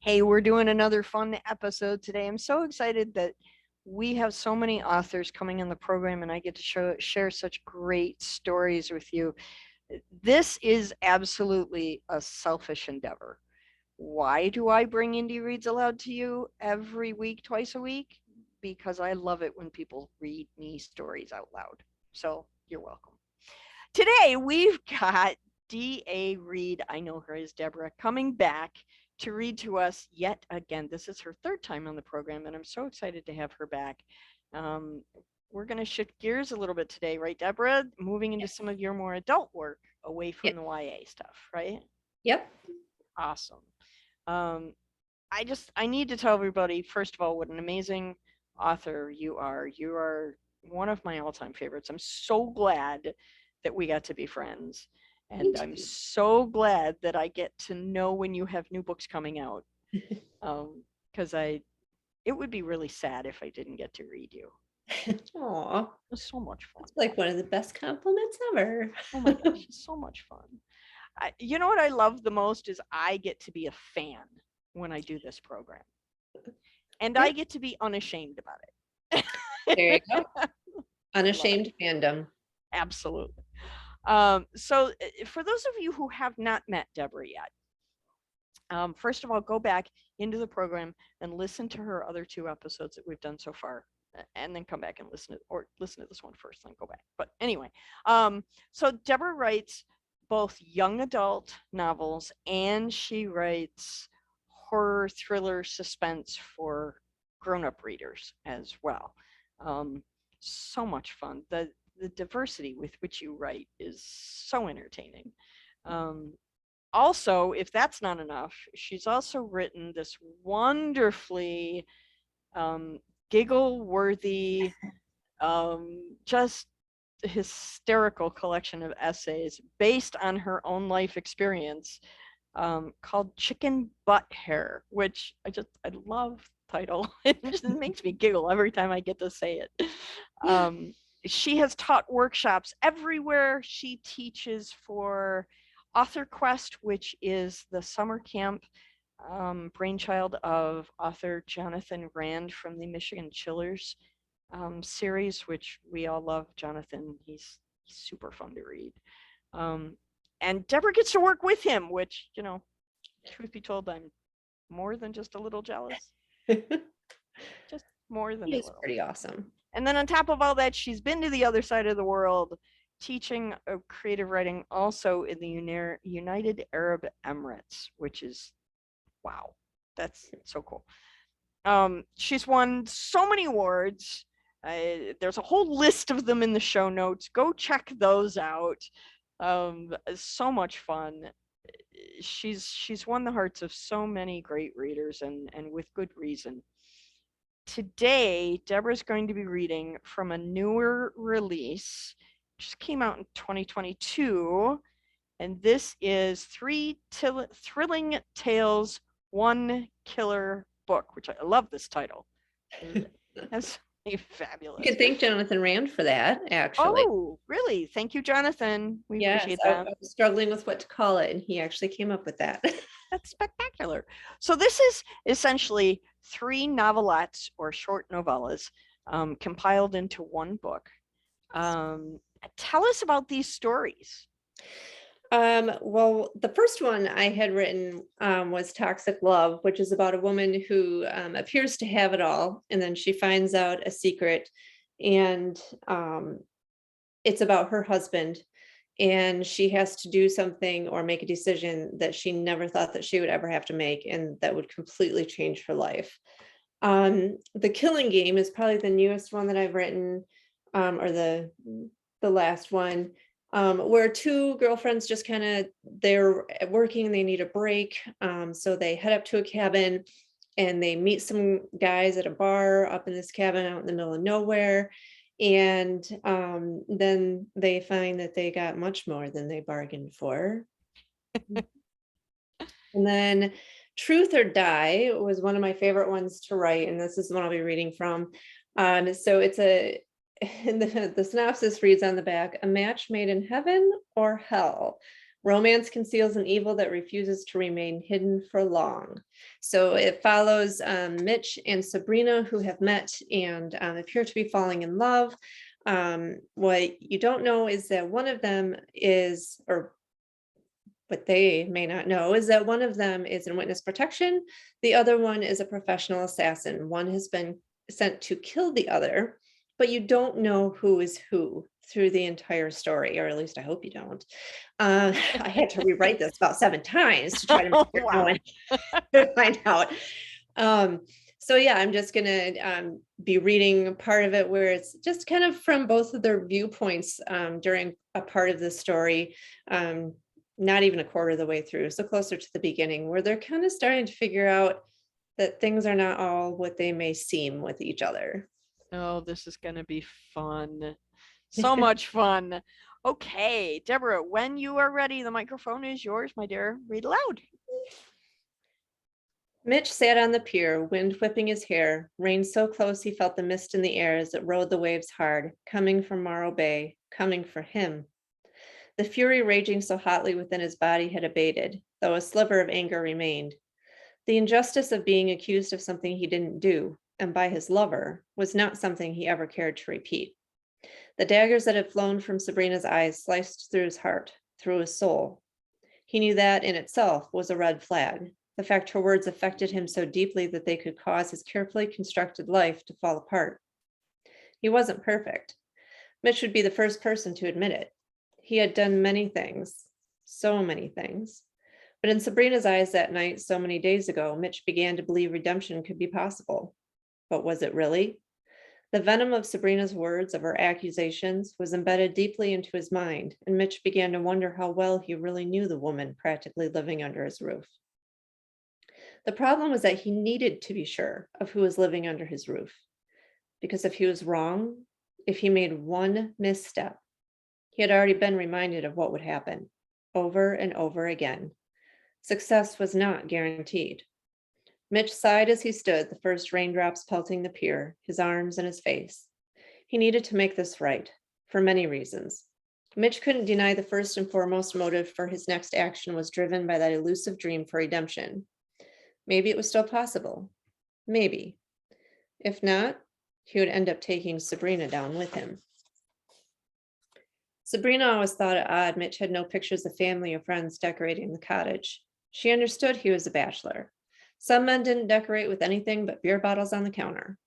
Hey, we're doing another fun episode today. I'm so excited that we have so many authors coming in the program and I get to share such great stories with you. This is absolutely a selfish endeavor. Why do I bring Indie Reads Aloud to you every week, twice a week? Because I love it when people read me stories out loud. So you're welcome. Today we've got D.A. Reed, I know her as Deborah, coming back to read to us yet again. This is her third time on the program, and I'm so excited to have her back. Um, we're going to shift gears a little bit today, right, Deborah? Moving into some of your more adult work away from Yep. the YA stuff, right? Yep. Awesome. Um, I need to tell everybody, first of all, what an amazing author you are. You are one of my all-time favorites. I'm so glad that we got to be friends. Me And I'm too. so glad that I get to know when you have new books coming out. Because it would be really sad if I didn't get to read you. Aw, It was so much fun. that's like one of the best compliments ever. Oh my gosh, it's so much fun. You know what I love the most is I get to be a fan when I do this program. And I Yep. get to be unashamed about it. There you go. I love it. Unashamed fandom. Absolutely. So for those of you who have not met Deborah yet, first of all, go back into the program and listen to her other two episodes that we've done so far, and then come back and listen to this one first, then go back. But anyway, so Deborah writes both young adult novels and she writes horror, thriller, suspense for grown-up readers as well. So much fun. The diversity with which you write is so entertaining. Also, if that's not enough, she's also written this wonderfully giggle-worthy, just hysterical collection of essays based on her own life experience called Chicken Butt Hair, which I love the title. It just makes me giggle every time I get to say it. She has taught workshops everywhere. She teaches for Author Quest, which is the summer camp brainchild of author Johnathan Rand from the Michigan Chillers series, which we all love. Johnathan, he's super fun to read. And Deborah gets to work with him, which, truth be told, I'm more than just a little jealous. Just more than a It's little. pretty awesome. And then on top of all that, she's been to the other side of the world teaching creative writing also in the United Arab Emirates, which is, wow, that's so cool. She's won so many awards. There's a whole list of them in the show notes. Go check those out. So much fun. She's won the hearts of so many great readers, and with good reason. Today, Deborah's going to be reading from a newer release, just came out in 2022, and this is Three Thrilling Tales, One Killer Book, which I love this title. That's fabulous. You could thank Johnathan Rand for that, actually. Oh, really? Thank you, Johnathan. We Yes, appreciate I that. was struggling with what to call it, and he actually came up with that. That's spectacular. So this is essentially 3 novelettes or short novellas compiled into one book. Tell us about these stories. Well, the first one I had written was Toxic Love, which is about a woman who appears to have it all, and then she finds out a secret, and it's about her husband, and she has to do something or make a decision that she never thought that she would ever have to make, and that would completely change her life. The Killing Game is probably the newest one that I've written, or the last one, where two girlfriends just kind of, they're working, they need a break, so they head up to a cabin and they meet some guys at a bar up in this cabin out in the middle of nowhere. And then they find that they got much more than they bargained for. And then Truth or Die was one of my favorite ones to write, and this is the one I'll be reading from. So it's the synopsis reads on the back: a match made in heaven or hell. Romance conceals an evil that refuses to remain hidden for long. So it follows Mitch and Sabrina, who have met and appear to be falling in love. What you don't know is that one of them is, or what they may not know, is that one of them is in witness protection. The other one is a professional assassin. One has been sent to kill the other, but you don't know who is who through the entire story, or at least I hope you don't. I had to rewrite this about 7 times to try to Oh, make it wow. to find out. So yeah, I'm just gonna be reading part of it where it's just kind of from both of their viewpoints during a part of the story, not even a quarter of the way through, so closer to the beginning, where they're kind of starting to figure out that things are not all what they may seem with each other. Oh, this is going to be fun. So much fun. Okay, Deborah, when you are ready, the microphone is yours, my dear. Read aloud. Mitch sat on the pier, wind whipping his hair, rain so close he felt the mist in the air as it rode the waves hard, coming from Morro Bay, coming for him. The fury raging so hotly within his body had abated, though a sliver of anger remained. The injustice of being accused of something he didn't do, and by his lover, was not something he ever cared to repeat. The daggers that had flown from Sabrina's eyes sliced through his heart, through his soul. He knew that in itself was a red flag. The fact her words affected him so deeply that they could cause his carefully constructed life to fall apart. He wasn't perfect. Mitch would be the first person to admit it. He had done many things, so many things. But in Sabrina's eyes that night, so many days ago, Mitch began to believe redemption could be possible. But was it really? The venom of Sabrina's words, of her accusations, was embedded deeply into his mind, and Mitch began to wonder how well he really knew the woman practically living under his roof. The problem was that he needed to be sure of who was living under his roof, because if he was wrong, if he made one misstep, he had already been reminded of what would happen over and over again. Success was not guaranteed. Mitch sighed as he stood, the first raindrops pelting the pier, his arms and his face. He needed to make this right, for many reasons. Mitch couldn't deny the first and foremost motive for his next action was driven by that elusive dream for redemption. Maybe it was still possible. Maybe. If not, he would end up taking Sabrina down with him. Sabrina always thought it odd Mitch had no pictures of family or friends decorating the cottage. She understood he was a bachelor. Some men didn't decorate with anything but beer bottles on the counter.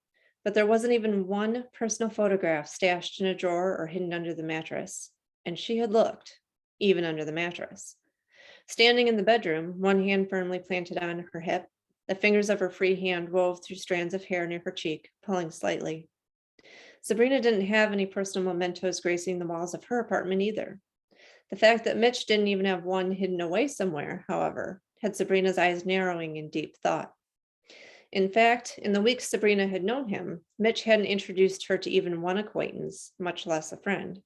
But there wasn't even one personal photograph stashed in a drawer or hidden under the mattress. And she had looked, even under the mattress. Standing in the bedroom, one hand firmly planted on her hip, the fingers of her free hand wove through strands of hair near her cheek, pulling slightly. Sabrina didn't have any personal mementos gracing the walls of her apartment either. The fact that Mitch didn't even have one hidden away somewhere, however, had Sabrina's eyes narrowing in deep thought. In fact, in the weeks Sabrina had known him, Mitch hadn't introduced her to even one acquaintance, much less a friend.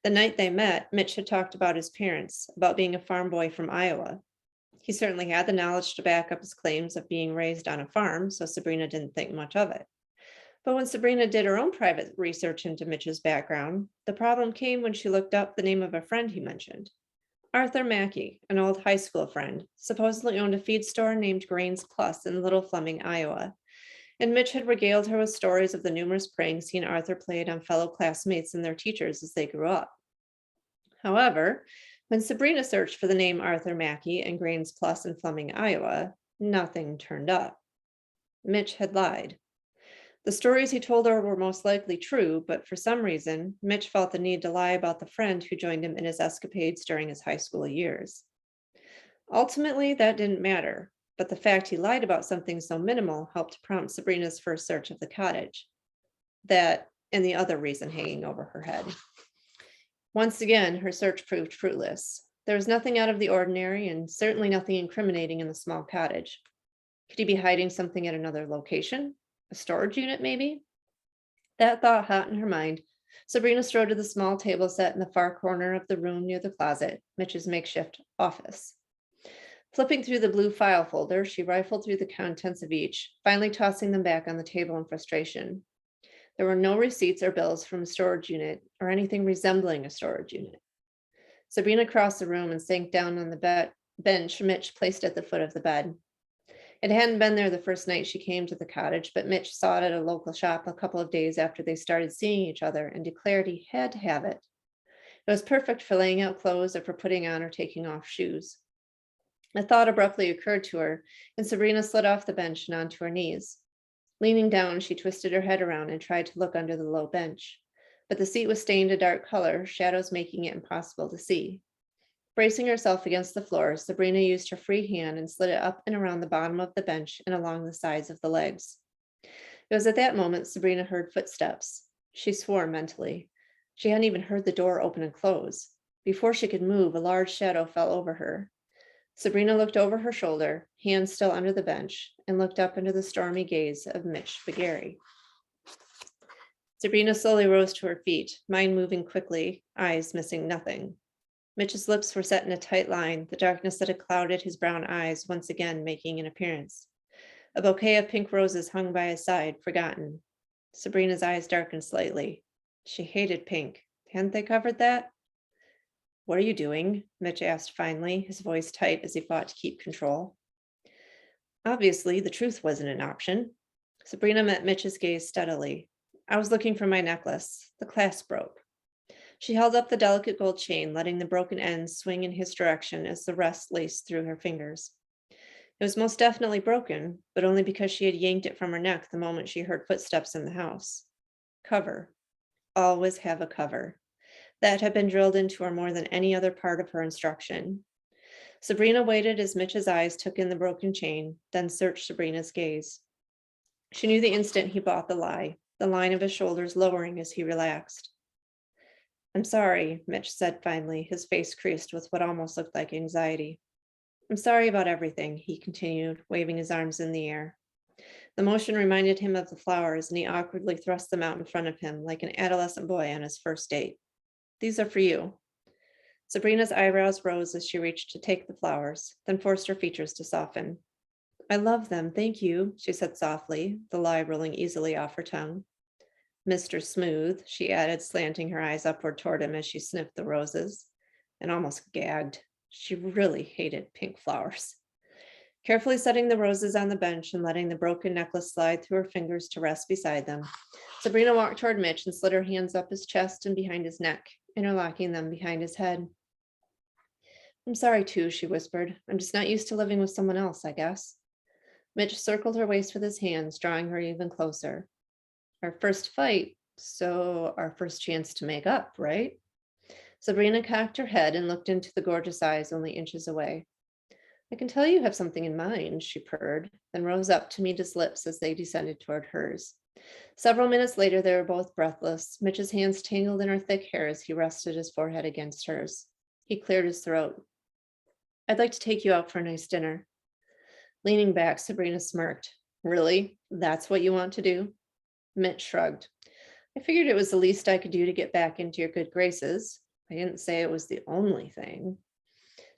The night they met, Mitch had talked about his parents, about being a farm boy from Iowa. He certainly had the knowledge to back up his claims of being raised on a farm, so Sabrina didn't think much of it. But when Sabrina did her own private research into Mitch's background, the problem came when she looked up the name of a friend he mentioned. Arthur Mackey, an old high school friend, supposedly owned a feed store named Grains Plus in Little Fleming, Iowa. And Mitch had regaled her with stories of the numerous pranks he and Arthur played on fellow classmates and their teachers as they grew up. However, when Sabrina searched for the name Arthur Mackey and Grains Plus in Fleming, Iowa, nothing turned up. Mitch had lied. The stories he told her were most likely true, but for some reason, Mitch felt the need to lie about the friend who joined him in his escapades during his high school years. Ultimately, that didn't matter, but the fact he lied about something so minimal helped prompt Sabrina's first search of the cottage. That and the other reason hanging over her head. Once again, her search proved fruitless. There was nothing out of the ordinary and certainly nothing incriminating in the small cottage. Could he be hiding something at another location? A storage unit, maybe? That thought hot in her mind, Sabrina strode to the small table set in the far corner of the room near the closet, Mitch's makeshift office. Flipping through the blue file folder, she rifled through the contents of each, finally tossing them back on the table in frustration. There were no receipts or bills from a storage unit or anything resembling a storage unit. Sabrina crossed the room and sank down on the bench Mitch placed at the foot of the bed. It hadn't been there the first night she came to the cottage, but Mitch saw it at a local shop a couple of days after they started seeing each other and declared he had to have it. It was perfect for laying out clothes or for putting on or taking off shoes. A thought abruptly occurred to her, and Sabrina slid off the bench and onto her knees. Leaning down, she twisted her head around and tried to look under the low bench. But the seat was stained a dark color, shadows making it impossible to see. Bracing herself against the floor, Sabrina used her free hand and slid it up and around the bottom of the bench and along the sides of the legs. It was at that moment Sabrina heard footsteps. She swore mentally. She hadn't even heard the door open and close. Before she could move, a large shadow fell over her. Sabrina looked over her shoulder, hands still under the bench, and looked up into the stormy gaze of Mitch Spaghetti. Sabrina slowly rose to her feet, mind moving quickly, eyes missing nothing. Mitch's lips were set in a tight line, the darkness that had clouded his brown eyes once again making an appearance. A bouquet of pink roses hung by his side, forgotten. Sabrina's eyes darkened slightly. She hated pink. Hadn't they covered that? "What are you doing?" Mitch asked finally, his voice tight as he fought to keep control. Obviously, the truth wasn't an option. Sabrina met Mitch's gaze steadily. "I was looking for my necklace. The clasp broke." She held up the delicate gold chain, letting the broken ends swing in his direction as the rest laced through her fingers. It was most definitely broken, but only because she had yanked it from her neck the moment she heard footsteps in the house. Cover. Always have a cover. That had been drilled into her more than any other part of her instruction. Sabrina waited as Mitch's eyes took in the broken chain, then searched Sabrina's gaze. She knew the instant he bought the line of his shoulders lowering as he relaxed. "I'm sorry," Mitch said finally, his face creased with what almost looked like anxiety. "I'm sorry about everything," he continued, waving his arms in the air. The motion reminded him of the flowers, and he awkwardly thrust them out in front of him like an adolescent boy on his first date. "These are for you." Sabrina's eyebrows rose as she reached to take the flowers, then forced her features to soften. "I love them, thank you," she said softly, the lie rolling easily off her tongue. "Mr. Smooth," she added, slanting her eyes upward toward him as she sniffed the roses, and almost gagged. She really hated pink flowers. Carefully setting the roses on the bench and letting the broken necklace slide through her fingers to rest beside them, Sabrina walked toward Mitch and slid her hands up his chest and behind his neck, interlocking them behind his head. "I'm sorry too," she whispered. "I'm just not used to living with someone else, I guess." Mitch circled her waist with his hands, drawing her even closer. "Our first fight, so our first chance to make up, right?" Sabrina cocked her head and looked into the gorgeous eyes only inches away. "I can tell you have something in mind," she purred, then rose up to meet his lips as they descended toward hers. Several minutes later, they were both breathless, Mitch's hands tangled in her thick hair as he rested his forehead against hers. He cleared his throat. "I'd like to take you out for a nice dinner." Leaning back, Sabrina smirked. "Really? That's what you want to do?" Mitch shrugged. "I figured it was the least I could do to get back into your good graces. I didn't say it was the only thing."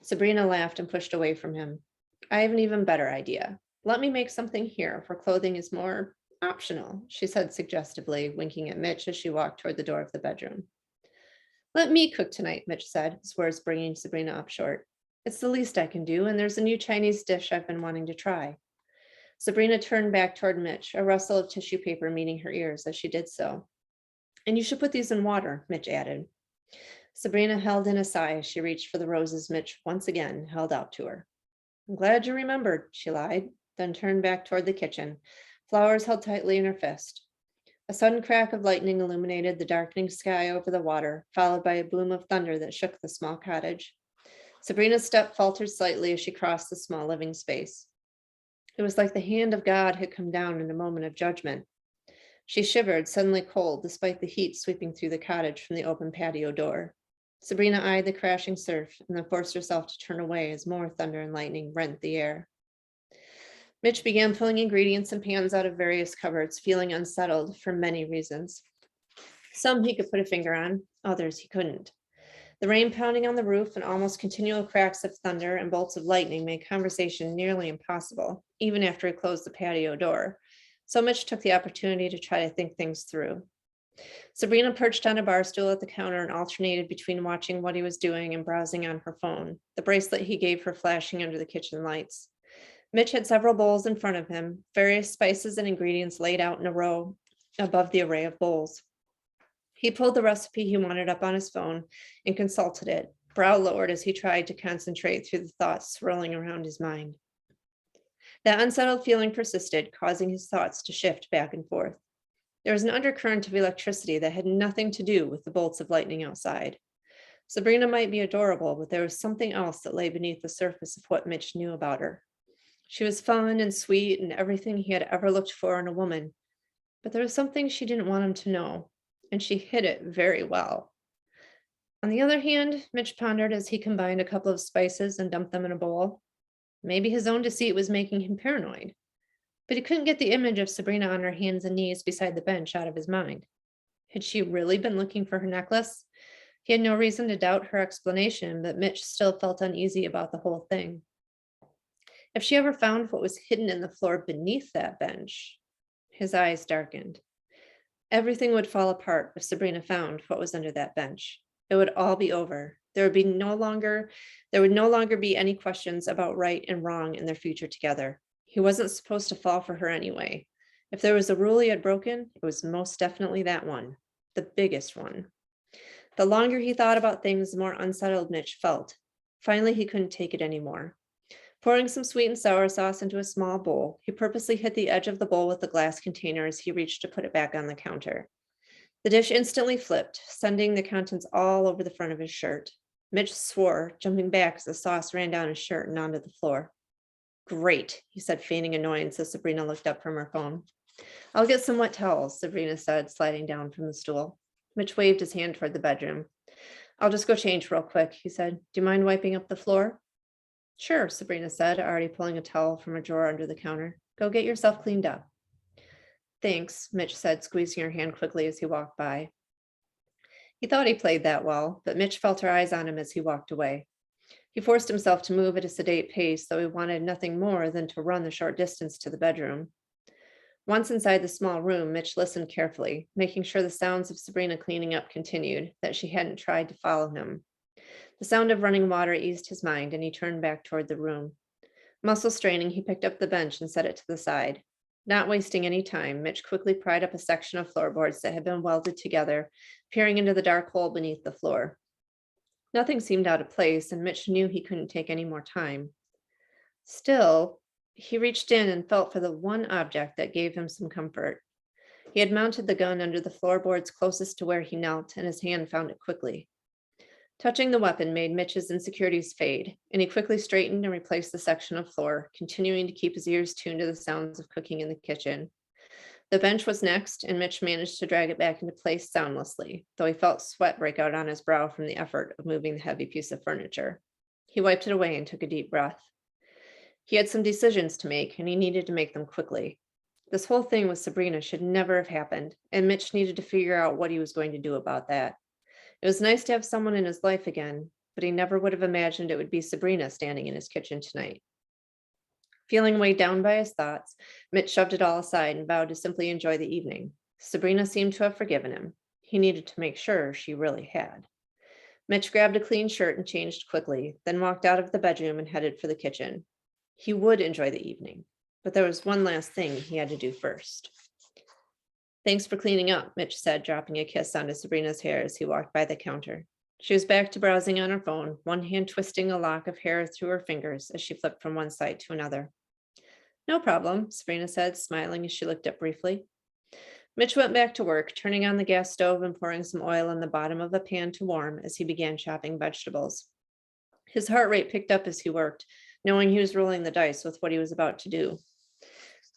Sabrina laughed and pushed away from him. "I have an even better idea. Let me make something here, for clothing is more optional," she said suggestively, winking at Mitch as she walked toward the door of the bedroom. "Let me cook tonight," Mitch said, his words bringing Sabrina up short. "It's the least I can do, and there's a new Chinese dish I've been wanting to try." Sabrina turned back toward Mitch, a rustle of tissue paper meeting her ears as she did so. "And you should put these in water," Mitch added. Sabrina held in a sigh as she reached for the roses Mitch once again held out to her. "I'm glad you remembered," she lied, then turned back toward the kitchen, flowers held tightly in her fist. A sudden crack of lightning illuminated the darkening sky over the water, followed by a boom of thunder that shook the small cottage. Sabrina's step faltered slightly as she crossed the small living space. It was like the hand of God had come down in a moment of judgment. She shivered, suddenly cold, despite the heat sweeping through the cottage from the open patio door. Sabrina eyed the crashing surf and then forced herself to turn away as more thunder and lightning rent the air. Mitch began pulling ingredients and pans out of various cupboards, feeling unsettled for many reasons. Some he could put a finger on, others he couldn't. The rain pounding on the roof and almost continual cracks of thunder and bolts of lightning made conversation nearly impossible, even after he closed the patio door. So Mitch took the opportunity to try to think things through. Sabrina perched on a bar stool at the counter and alternated between watching what he was doing and browsing on her phone, the bracelet he gave her flashing under the kitchen lights. Mitch had several bowls in front of him, various spices and ingredients laid out in a row above the array of bowls. He pulled the recipe he wanted up on his phone and consulted it, brow lowered as he tried to concentrate through the thoughts swirling around his mind. That unsettled feeling persisted, causing his thoughts to shift back and forth. There was an undercurrent of electricity that had nothing to do with the bolts of lightning outside. Sabrina might be adorable, but there was something else that lay beneath the surface of what Mitch knew about her. She was fun and sweet and everything he had ever looked for in a woman, but there was something she didn't want him to know, and she hid it very well. On the other hand, Mitch pondered as he combined a couple of spices and dumped them in a bowl. Maybe his own deceit was making him paranoid, but he couldn't get the image of Sabrina on her hands and knees beside the bench out of his mind. Had she really been looking for her necklace? He had no reason to doubt her explanation, but Mitch still felt uneasy about the whole thing. If she ever found what was hidden in the floor beneath that bench, his eyes darkened. Everything would fall apart if Sabrina found what was under that bench. It would all be over. There would no longer be any questions about right and wrong in their future together. He wasn't supposed to fall for her anyway. If there was a rule he had broken, it was most definitely that one, the biggest one. The longer he thought about things, the more unsettled Mitch felt. Finally, he couldn't take it anymore. Pouring some sweet and sour sauce into a small bowl, he purposely hit the edge of the bowl with the glass container as he reached to put it back on the counter. The dish instantly flipped, sending the contents all over the front of his shirt. Mitch swore, jumping back as the sauce ran down his shirt and onto the floor. Great, he said, feigning annoyance as Sabrina looked up from her phone. I'll get some wet towels, Sabrina said, sliding down from the stool. Mitch waved his hand toward the bedroom. I'll just go change real quick, he said. Do you mind wiping up the floor? Sure, Sabrina said, already pulling a towel from a drawer under the counter. Go get yourself cleaned up. Thanks, Mitch said, squeezing her hand quickly as he walked by. He thought he played that well, but Mitch felt her eyes on him as he walked away. He forced himself to move at a sedate pace, though he wanted nothing more than to run the short distance to the bedroom. Once inside the small room, Mitch listened carefully, making sure the sounds of Sabrina cleaning up continued, that she hadn't tried to follow him. The sound of running water eased his mind, and he turned back toward the room. Muscle straining, he picked up the bench and set it to the side. Not wasting any time, Mitch quickly pried up a section of floorboards that had been welded together, peering into the dark hole beneath the floor. Nothing seemed out of place, and Mitch knew he couldn't take any more time. Still, he reached in and felt for the one object that gave him some comfort. He had mounted the gun under the floorboards closest to where he knelt, and his hand found it quickly. Touching the weapon made Mitch's insecurities fade, and he quickly straightened and replaced the section of floor, continuing to keep his ears tuned to the sounds of cooking in the kitchen. The bench was next, and Mitch managed to drag it back into place soundlessly, though he felt sweat break out on his brow from the effort of moving the heavy piece of furniture. He wiped it away and took a deep breath. He had some decisions to make, and he needed to make them quickly. This whole thing with Sabrina should never have happened, and Mitch needed to figure out what he was going to do about that. It was nice to have someone in his life again, but he never would have imagined it would be Sabrina standing in his kitchen tonight. Feeling weighed down by his thoughts, Mitch shoved it all aside and vowed to simply enjoy the evening. Sabrina seemed to have forgiven him. He needed to make sure she really had. Mitch grabbed a clean shirt and changed quickly, then walked out of the bedroom and headed for the kitchen. He would enjoy the evening, but there was one last thing he had to do first. Thanks for cleaning up, Mitch said, dropping a kiss onto Sabrina's hair as he walked by the counter. She was back to browsing on her phone, one hand twisting a lock of hair through her fingers as she flipped from one side to another. No problem, Sabrina said, smiling as she looked up briefly. Mitch went back to work, turning on the gas stove and pouring some oil in the bottom of a pan to warm as he began chopping vegetables. His heart rate picked up as he worked, knowing he was rolling the dice with what he was about to do.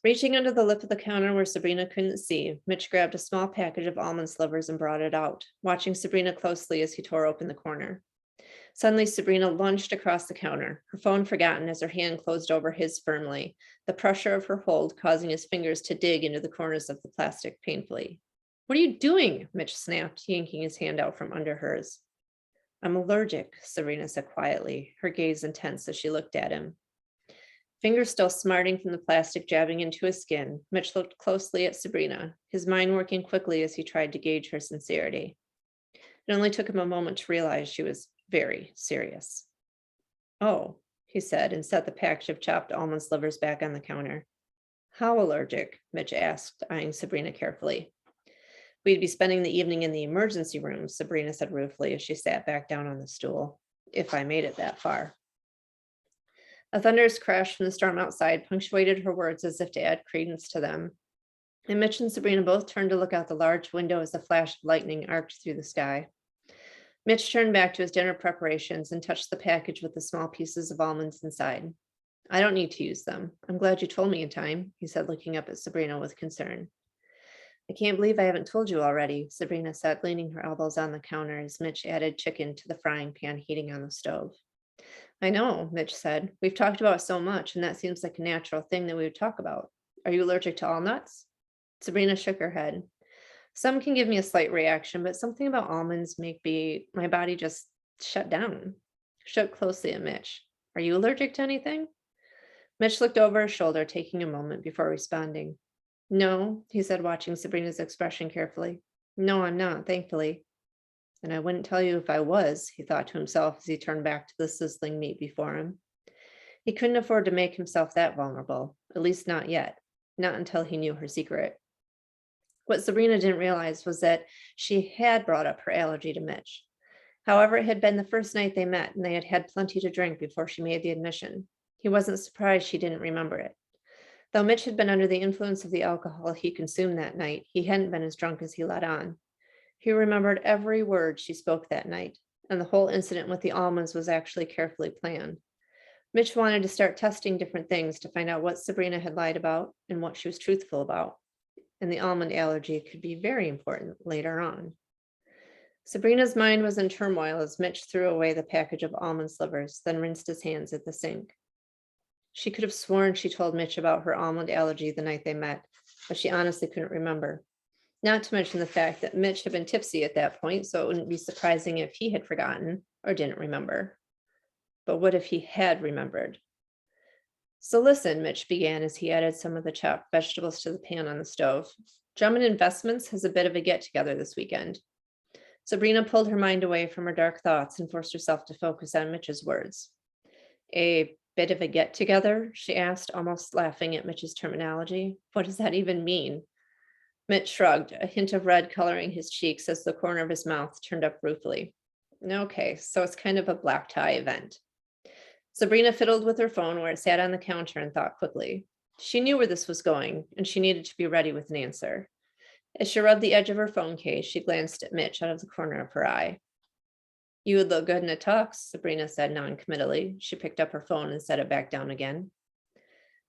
Reaching under the lip of the counter where Sabrina couldn't see, Mitch grabbed a small package of almond slivers and brought it out, watching Sabrina closely as he tore open the corner. Suddenly, Sabrina lunged across the counter, her phone forgotten as her hand closed over his firmly, the pressure of her hold causing his fingers to dig into the corners of the plastic painfully. What are you doing? Mitch snapped, yanking his hand out from under hers. I'm allergic, Sabrina said quietly, her gaze intense as she looked at him. Fingers still smarting from the plastic jabbing into his skin, Mitch looked closely at Sabrina, his mind working quickly as he tried to gauge her sincerity. It only took him a moment to realize she was very serious. "Oh," he said, and set the package of chopped almond slivers back on the counter. "How allergic?" Mitch asked, eyeing Sabrina carefully. "We'd be spending the evening in the emergency room," Sabrina said ruefully as she sat back down on the stool, "if I made it that far." A thunderous crash from the storm outside punctuated her words as if to add credence to them. And Mitch and Sabrina both turned to look out the large window as a flash of lightning arced through the sky. Mitch turned back to his dinner preparations and touched the package with the small pieces of almonds inside. "I don't need to use them. I'm glad you told me in time," he said, looking up at Sabrina with concern. "I can't believe I haven't told you already," Sabrina said, leaning her elbows on the counter as Mitch added chicken to the frying pan heating on the stove. "I know," Mitch said. "We've talked about so much, and that seems like a natural thing that we would talk about. Are you allergic to all nuts?" Sabrina shook her head. "Some can give me a slight reaction, but something about almonds my body just shut down." Shook closely at Mitch. "Are you allergic to anything?" Mitch looked over his shoulder, taking a moment before responding. "No," he said, watching Sabrina's expression carefully. "No, I'm not, thankfully." "And I wouldn't tell you if I was," he thought to himself as he turned back to the sizzling meat before him. He couldn't afford to make himself that vulnerable, at least not yet, not until he knew her secret. What Sabrina didn't realize was that she had brought up her allergy to Mitch. However, it had been the first night they met, and they had had plenty to drink before she made the admission. He wasn't surprised she didn't remember it. Though Mitch had been under the influence of the alcohol he consumed that night, he hadn't been as drunk as he let on. He remembered every word she spoke that night, and the whole incident with the almonds was actually carefully planned. Mitch wanted to start testing different things to find out what Sabrina had lied about and what she was truthful about. And the almond allergy could be very important later on. Sabrina's mind was in turmoil as Mitch threw away the package of almond slivers, then rinsed his hands at the sink. She could have sworn she told Mitch about her almond allergy the night they met, but she honestly couldn't remember. Not to mention the fact that Mitch had been tipsy at that point, so it wouldn't be surprising if he had forgotten or didn't remember. But what if he had remembered? "So listen," Mitch began as he added some of the chopped vegetables to the pan on the stove. "Drummond Investments has a bit of a get-together this weekend." Sabrina pulled her mind away from her dark thoughts and forced herself to focus on Mitch's words. "A bit of a get-together?" she asked, almost laughing at Mitch's terminology. "What does that even mean?" Mitch shrugged, a hint of red coloring his cheeks as the corner of his mouth turned up ruefully. "Okay, so it's kind of a black tie event." Sabrina fiddled with her phone where it sat on the counter and thought quickly. She knew where this was going, and she needed to be ready with an answer. As she rubbed the edge of her phone case, she glanced at Mitch out of the corner of her eye. "You would look good in a tux," Sabrina said noncommittally. She picked up her phone and set it back down again.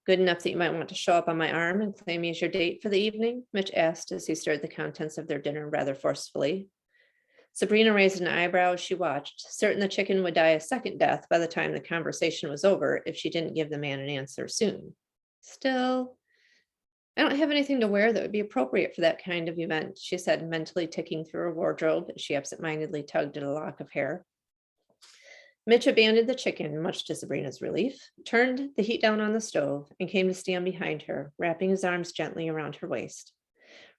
"Good enough that you might want to show up on my arm and claim me as your date for the evening?" Mitch asked as he stirred the contents of their dinner rather forcefully. Sabrina raised an eyebrow as she watched, certain the chicken would die a second death by the time the conversation was over if she didn't give the man an answer soon. "Still, I don't have anything to wear that would be appropriate for that kind of event," she said, mentally ticking through her wardrobe as she absentmindedly tugged at a lock of hair. Mitch abandoned the chicken, much to Sabrina's relief, turned the heat down on the stove, and came to stand behind her, wrapping his arms gently around her waist.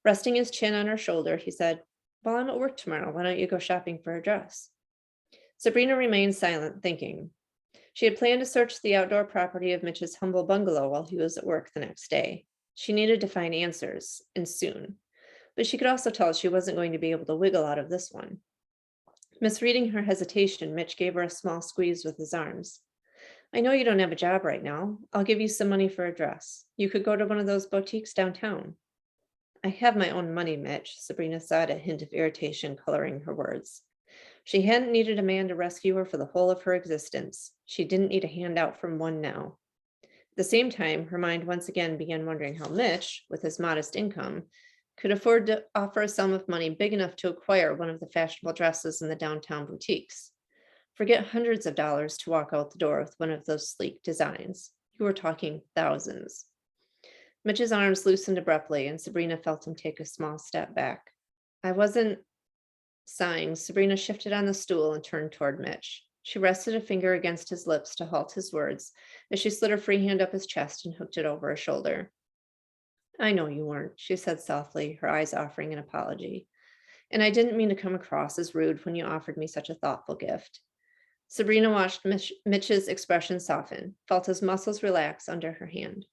Resting his chin on her shoulder, he said, "While I'm at work tomorrow, why don't you go shopping for a dress?" Sabrina remained silent, thinking. She had planned to search the outdoor property of Mitch's humble bungalow while he was at work the next day. She needed to find answers, and soon. But she could also tell she wasn't going to be able to wiggle out of this one. Misreading her hesitation, Mitch gave her a small squeeze with his arms. "I know you don't have a job right now. I'll give you some money for a dress. You could go to one of those boutiques downtown." "I have my own money, Mitch," Sabrina said, a hint of irritation coloring her words. She hadn't needed a man to rescue her for the whole of her existence. She didn't need a handout from one now. At the same time, her mind once again began wondering how Mitch, with his modest income, could afford to offer a sum of money big enough to acquire one of the fashionable dresses in the downtown boutiques. Forget hundreds of dollars to walk out the door with one of those sleek designs. You were talking thousands. Mitch's arms loosened abruptly, and Sabrina felt him take a small step back. "I wasn't..." Sighing, Sabrina shifted on the stool and turned toward Mitch. She rested a finger against his lips to halt his words as she slid her free hand up his chest and hooked it over her shoulder. I know you weren't, she said softly, her eyes offering an apology. And I didn't mean to come across as rude when you offered me such a thoughtful gift. Sabrina watched Mitch's expression soften, felt his muscles relax under her hand.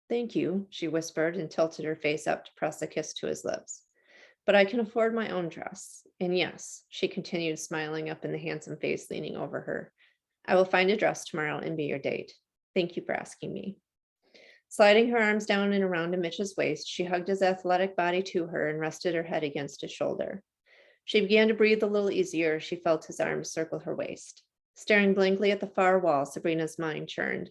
Thank you, she whispered and tilted her face up to press a kiss to his lips. But I can afford my own dress. And yes, she continued, smiling up in the handsome face leaning over her. I will find a dress tomorrow and be your date. Thank you for asking me. Sliding her arms down and around Mitch's waist, she hugged his athletic body to her and rested her head against his shoulder. She began to breathe a little easier as she felt his arms circle her waist. Staring blankly at the far wall, Sabrina's mind churned.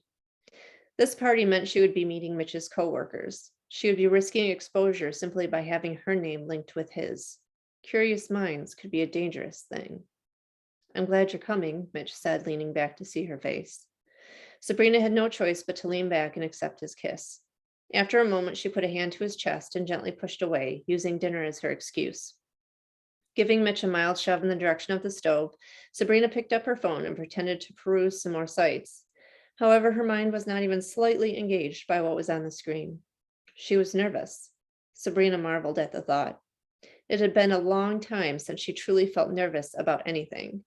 This party meant she would be meeting Mitch's coworkers. She would be risking exposure simply by having her name linked with his. Curious minds could be a dangerous thing. I'm glad you're coming, Mitch said, leaning back to see her face. Sabrina had no choice but to lean back and accept his kiss. After a moment, she put a hand to his chest and gently pushed away, using dinner as her excuse. Giving Mitch a mild shove in the direction of the stove, Sabrina picked up her phone and pretended to peruse some more sites. However, her mind was not even slightly engaged by what was on the screen. She was nervous. Sabrina marveled at the thought. It had been a long time since she truly felt nervous about anything,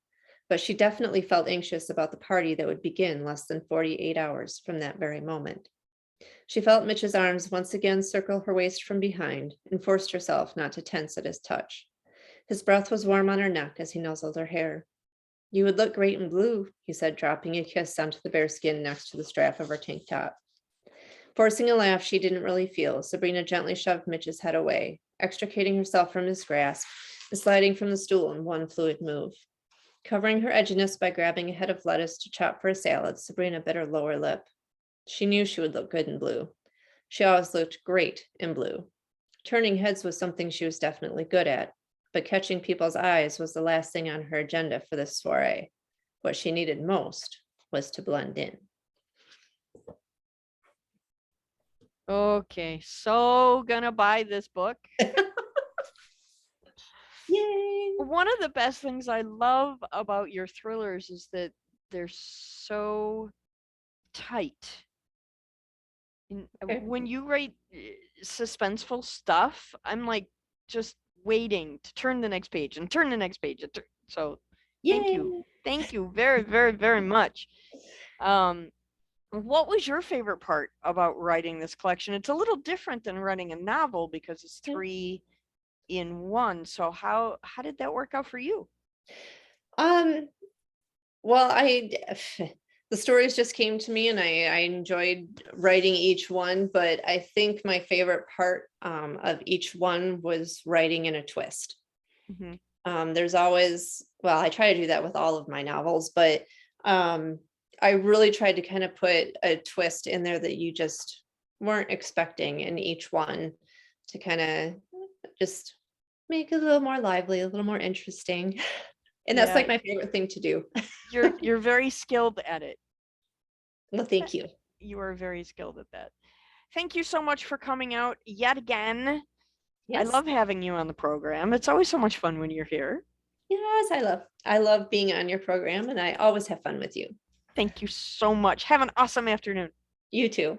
but she definitely felt anxious about the party that would begin less than 48 hours from that very moment. She felt Mitch's arms once again circle her waist from behind and forced herself not to tense at his touch. His breath was warm on her neck as he nuzzled her hair. You would look great in blue, he said, dropping a kiss onto the bare skin next to the strap of her tank top. Forcing a laugh she didn't really feel, Sabrina gently shoved Mitch's head away, extricating herself from his grasp and sliding from the stool in one fluid move. Covering her edginess by grabbing a head of lettuce to chop for a salad, Sabrina bit her lower lip. She knew she would look good in blue. She always looked great in blue. Turning heads was something she was definitely good at, but catching people's eyes was the last thing on her agenda for this soiree. What she needed most was to blend in. Okay, so gonna buy this book. Yay! One of the best things I love about your thrillers is that they're so tight. Okay. When you write suspenseful stuff, I'm like just waiting to turn the next page and turn the next page. So thank you. Thank you very, very, very much. What was your favorite part about writing this collection? It's a little different than writing a novel because it's 3 in 1. So how did that work out for you? Well, the stories just came to me and I enjoyed writing each one, but I think my favorite part of each one was writing in a twist. Mm-hmm. There's always, well, I try to do that with all of my novels, but I really tried to kind of put a twist in there that you just weren't expecting in each one to kind of just make it a little more lively, a little more interesting. And that's like my favorite thing to do. You're very skilled at it. Well, thank you. You are very skilled at that. Thank you so much for coming out yet again. Yes. I love having you on the program. It's always so much fun when you're here. Yes, I love being on your program and I always have fun with you. Thank you so much. Have an awesome afternoon. You too.